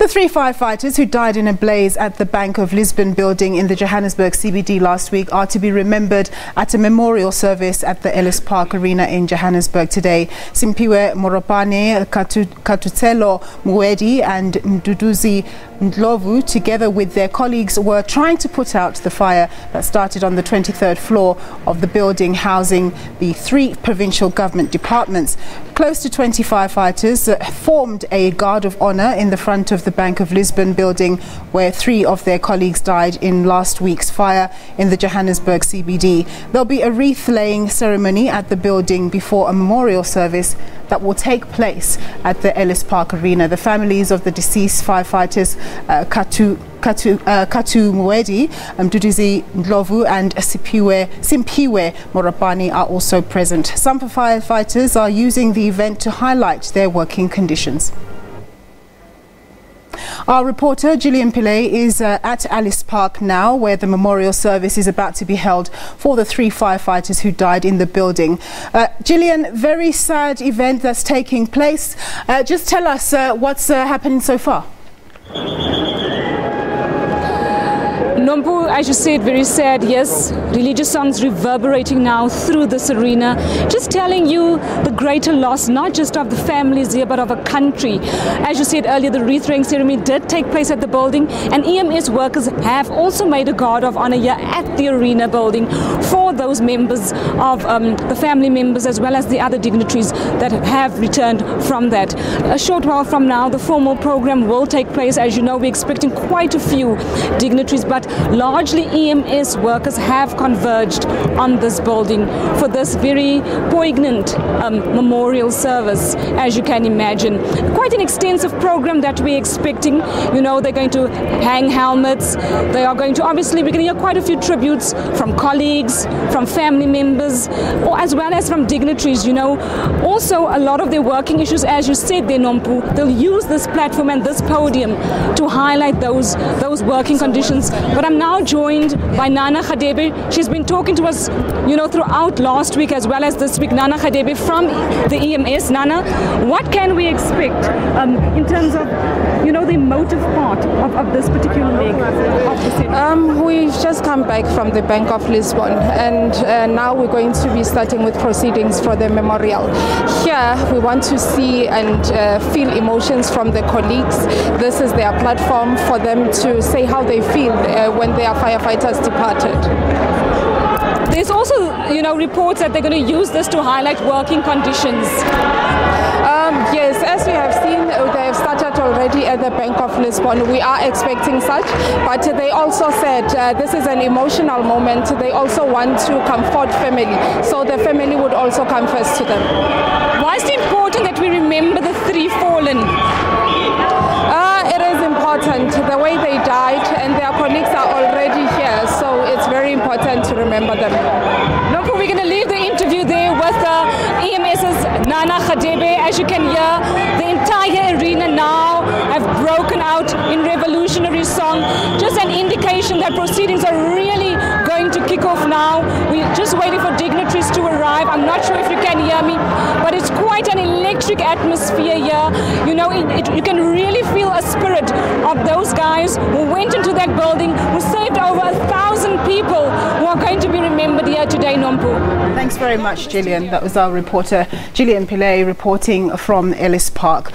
The 3 firefighters who died in a blaze at the Bank of Lisbon building in the Johannesburg CBD last week are to be remembered at a memorial service at the Ellis Park Arena in Johannesburg today. Simpiwe Moropane, Katutelo Mwedi and Nduduzi Ndlovu, together with their colleagues, were trying to put out the fire that started on the 23rd floor of the building housing the 3 provincial government departments. Close to 20 firefighters formed a guard of honor in the front of the Bank of Lisbon building, where 3 of their colleagues died in last week's fire in the Johannesburg CBD. There'll be a wreath-laying ceremony at the building before a memorial service that will take place at the Ellis Park Arena. The families of the deceased firefighters, Katu Mwedi, Mduduzi Ndlovu and Simpiwe Moropane, are also present. Some firefighters are using the event to highlight their working conditions. Our reporter Gillian Pillay is at Ellis Park now, where the memorial service is about to be held for the 3 firefighters who died in the building. Gillian, very sad event that's taking place. Just tell us what's happening so far. Nompu, as you said, very sad, yes. Religious songs reverberating now through this arena, just telling you the greater loss, not just of the families here, but of a country. As you said earlier, the wreath-laying ceremony did take place at the building, and EMS workers have also made a guard of honor here at the arena building for those members of the family members, as well as the other dignitaries that have returned from that. A short while from now, the formal program will take place. As you know, we're expecting quite a few dignitaries, but largely EMS workers have converged on this building for this very poignant memorial service, as you can imagine. Quite an extensive program that we're expecting. You know, they're going to hang helmets. They are going to, obviously, we're going to hear quite a few tributes from colleagues, from family members, or as well as from dignitaries, you know. Also, a lot of their working issues, as you said there, Nompu, they'll use this platform and this podium to highlight those working conditions. But I'm now joined by Nana Khadebe. She's been talking to us, you know, throughout last week as well as this week. Nana Khadebe from the EMS. Nana, what can we expect in terms of, you know, the emotive part of this particular leg of the ceremony? We've just come back from the Bank of Lisbon, and now we're going to be starting with proceedings for the memorial. Here, we want to see and feel emotions from the colleagues. This is their platform for them to say how they feel when their firefighters departed. There's also, you know, reports that they're going to use this to highlight working conditions. Yes, as we have seen, they have started already at the Bank of Lisbon. We are expecting such, but they also said this is an emotional moment. They also want to comfort family, so the family would also come first to them. Why is it important that we remember the 3 fallen? It is important, the way they died, and their colleagues are already here, so it's very important to remember them. No, we're going to leave the interview there with EMS's Nana Khadebe. As you can hear, the entire arena now have broken out in revolutionary song. Just an indication that proceedings are really going to kick off now. We're just waiting for dignitaries to arrive. I'm not sure if you can hear me, but it's quite an electric atmosphere here. You know, you can really feel a spirit of those guys who went into that building, who saved over 1,000 people, who are going to be remembered here today, Nompu. Thanks very much, Gillian. That was our reporter Gillian Pillay reporting from Ellis Park.